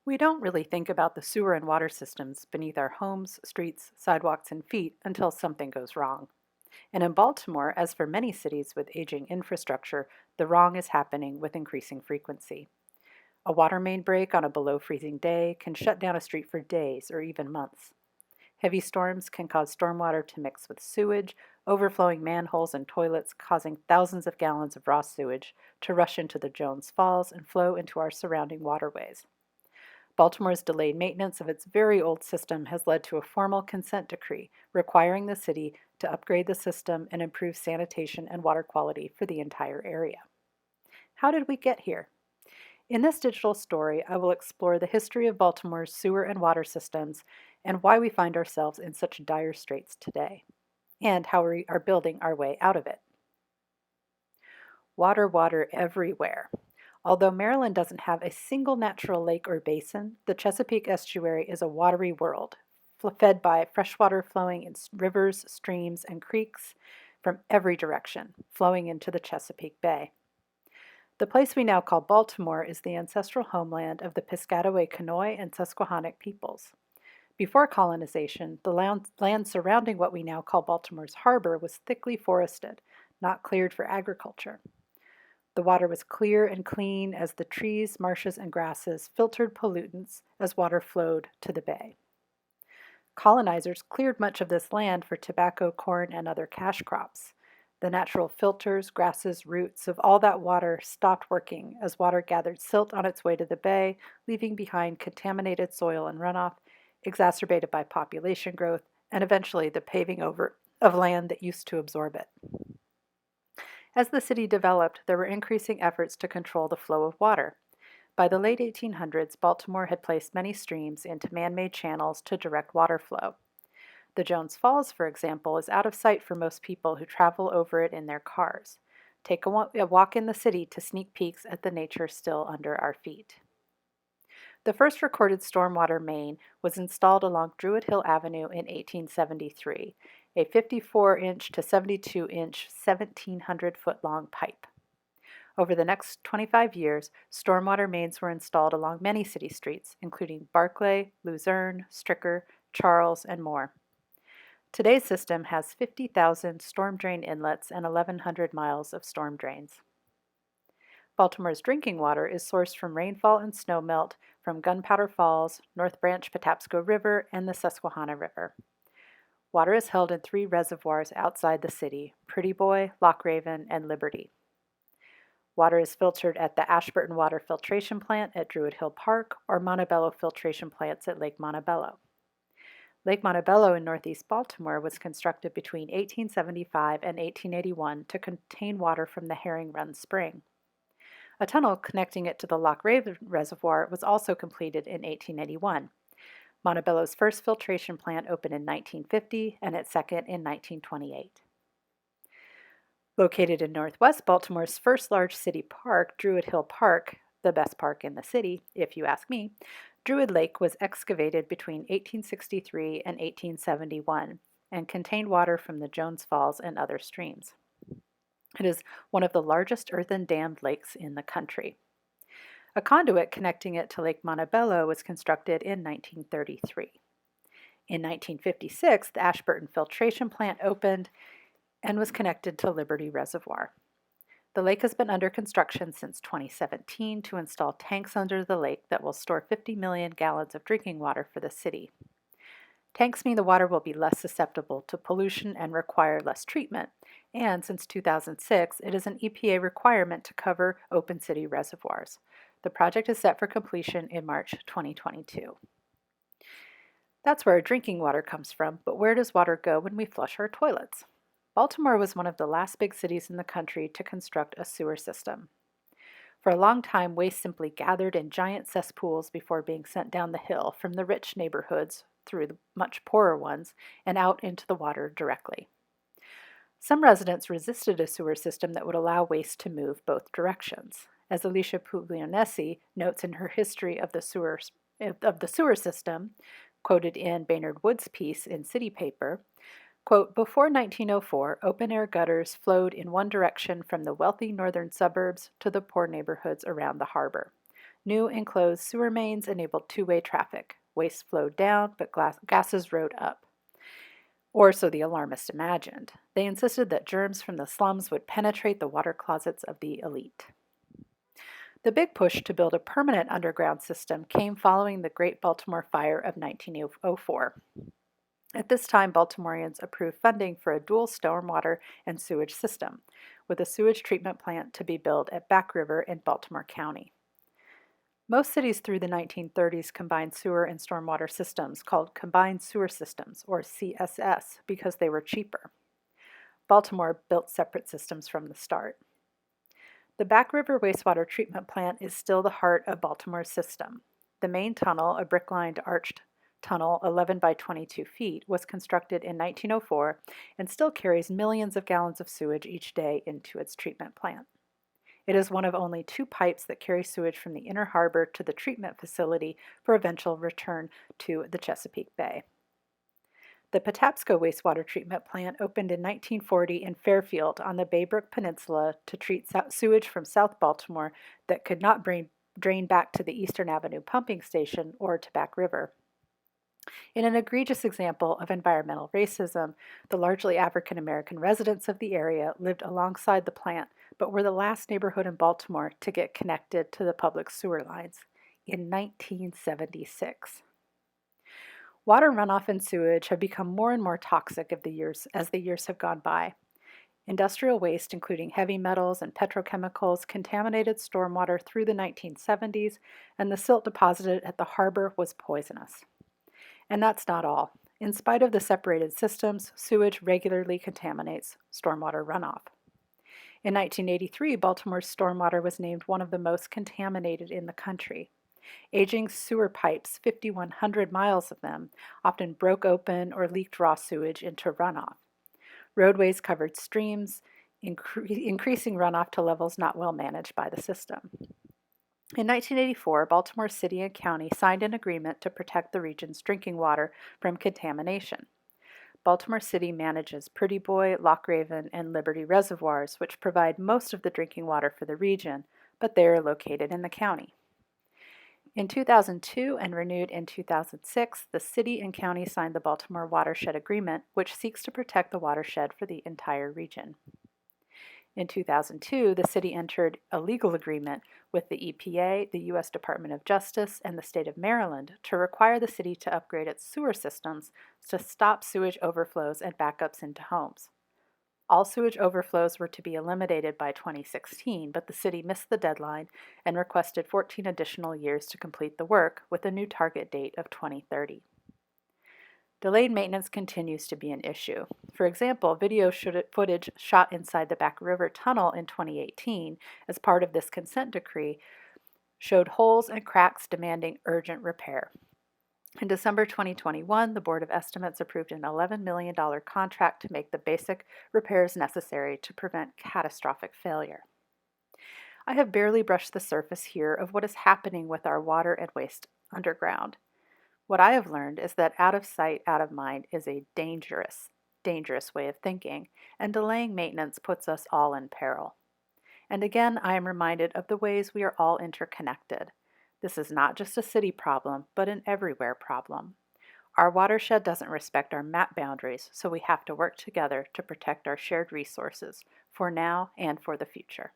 We don't really think about the sewer and water systems beneath our homes, streets, sidewalks, and feet until something goes wrong. And in Baltimore, as for many cities with aging infrastructure, the wrong is happening with increasing frequency. A water main break on a below freezing day can shut down a street for days or even months. Heavy storms can cause stormwater to mix with sewage, overflowing manholes and toilets, causing thousands of gallons of raw sewage to rush into the Jones Falls and flow into our surrounding waterways. Baltimore's delayed maintenance of its very old system has led to a formal consent decree requiring the city to upgrade the system and improve sanitation and water quality for the entire area. How did we get here? In this digital story, I will explore the history of Baltimore's sewer and water systems and why we find ourselves in such dire straits today, and how we are building our way out of it. Water, water everywhere. Although Maryland doesn't have a single natural lake or basin, the Chesapeake estuary is a watery world, fed by freshwater flowing in rivers, streams, and creeks from every direction, flowing into the Chesapeake Bay. The place we now call Baltimore is the ancestral homeland of the Piscataway Conoy and Susquehannock peoples. Before colonization, the land surrounding what we now call Baltimore's harbor was thickly forested, not cleared for agriculture. The water was clear and clean as the trees, marshes, and grasses filtered pollutants as water flowed to the bay. Colonizers cleared much of this land for tobacco, corn, and other cash crops. The natural filters, grasses, roots of all that water stopped working as water gathered silt on its way to the bay, leaving behind contaminated soil and runoff, exacerbated by population growth, and eventually the paving over of land that used to absorb it. As the city developed, there were increasing efforts to control the flow of water. By the late 1800s, Baltimore had placed many streams into man-made channels to direct water flow. The Jones Falls, for example, is out of sight for most people who travel over it in their cars. Take a walk in the city to sneak peeks at the nature still under our feet. The first recorded stormwater main was installed along Druid Hill Avenue in 1873, a 54-inch to 72-inch, 1,700-foot-long pipe. Over the next 25 years, stormwater mains were installed along many city streets, including Barclay, Luzerne, Stricker, Charles, and more. Today's system has 50,000 storm drain inlets and 1,100 miles of storm drains. Baltimore's drinking water is sourced from rainfall and snowmelt from Gunpowder Falls, North Branch Patapsco River, and the Susquehanna River. Water is held in 3 reservoirs outside the city: Pretty Boy, Loch Raven, and Liberty. Water is filtered at the Ashburton Water Filtration Plant at Druid Hill Park or Montebello Filtration Plants at Lake Montebello. Lake Montebello in northeast Baltimore was constructed between 1875 and 1881 to contain water from the Herring Run Spring. A tunnel connecting it to the Loch Raven Reservoir was also completed in 1881. Montebello's first filtration plant opened in 1950 and its second in 1928. Located in northwest Baltimore's first large city park, Druid Hill Park, the best park in the city, if you ask me, Druid Lake was excavated between 1863 and 1871 and contained water from the Jones Falls and other streams. It is one of the largest earthen-dammed lakes in the country. A conduit connecting it to Lake Montebello was constructed in 1933. In 1956, the Ashburton Filtration Plant opened and was connected to Liberty Reservoir. The lake has been under construction since 2017 to install tanks under the lake that will store 50 million gallons of drinking water for the city. Tanks mean the water will be less susceptible to pollution and require less treatment, and since 2006, it is an EPA requirement to cover open city reservoirs. The project is set for completion in March 2022. That's where our drinking water comes from, but where does water go when we flush our toilets? Baltimore was one of the last big cities in the country to construct a sewer system. For a long time, waste simply gathered in giant cesspools before being sent down the hill from the rich neighborhoods through the much poorer ones and out into the water directly. Some residents resisted a sewer system that would allow waste to move both directions. As Alicia Puglionesi notes in her history of the sewer system, quoted in Baynard Wood's piece in City Paper, quote, before 1904, open-air gutters flowed in one direction from the wealthy northern suburbs to the poor neighborhoods around the harbor. New enclosed sewer mains enabled two-way traffic. Waste flowed down, but gases rode up. Or so the alarmists imagined. They insisted that germs from the slums would penetrate the water closets of the elite. The big push to build a permanent underground system came following the Great Baltimore Fire of 1904. At this time, Baltimoreans approved funding for a dual stormwater and sewage system, with a sewage treatment plant to be built at Back River in Baltimore County. Most cities through the 1930s combined sewer and stormwater systems called combined sewer systems, or CSS, because they were cheaper. Baltimore built separate systems from the start. The Back River wastewater treatment plant is still the heart of Baltimore's system. The main tunnel, a brick-lined arched tunnel 11 by 22 feet, was constructed in 1904 and still carries millions of gallons of sewage each day into its treatment plant. It is one of only 2 pipes that carry sewage from the inner harbor to the treatment facility for eventual return to the Chesapeake Bay. The Patapsco wastewater treatment plant opened in 1940 in Fairfield on the Baybrook Peninsula to treat sewage from South Baltimore that could not drain back to the Eastern Avenue pumping station or to Back River. In an egregious example of environmental racism, the largely African American residents of the area lived alongside the plant, but were the last neighborhood in Baltimore to get connected to the public sewer lines in 1976. Water runoff and sewage have become more and more toxic as the years have gone by. Industrial waste, including heavy metals and petrochemicals, contaminated stormwater through the 1970s, and the silt deposited at the harbor was poisonous. And that's not all. In spite of the separated systems, sewage regularly contaminates stormwater runoff. In 1983, Baltimore's stormwater was named one of the most contaminated in the country. Aging sewer pipes, 5,100 miles of them, often broke open or leaked raw sewage into runoff. Roadways covered streams, increasing runoff to levels not well managed by the system. In 1984, Baltimore City and County signed an agreement to protect the region's drinking water from contamination. Baltimore City manages Pretty Boy, Loch Raven, and Liberty reservoirs, which provide most of the drinking water for the region, but they are located in the county. In 2002 and renewed in 2006, the city and county signed the Baltimore Watershed Agreement, which seeks to protect the watershed for the entire region. In 2002, the city entered a legal agreement with the EPA, the U.S. Department of Justice, and the state of Maryland to require the city to upgrade its sewer systems to stop sewage overflows and backups into homes. All sewage overflows were to be eliminated by 2016, but the city missed the deadline and requested 14 additional years to complete the work, with a new target date of 2030. Delayed maintenance continues to be an issue. For example, video footage shot inside the Back River Tunnel in 2018 as part of this consent decree showed holes and cracks demanding urgent repair. In December 2021, the Board of Estimates approved an $11 million contract to make the basic repairs necessary to prevent catastrophic failure. I have barely brushed the surface here of what is happening with our water and waste underground. What I have learned is that out of sight, out of mind is a dangerous way of thinking, and delaying maintenance puts us all in peril. And again, I am reminded of the ways we are all interconnected. This is not just a city problem, but an everywhere problem. Our watershed doesn't respect our map boundaries, so we have to work together to protect our shared resources for now and for the future.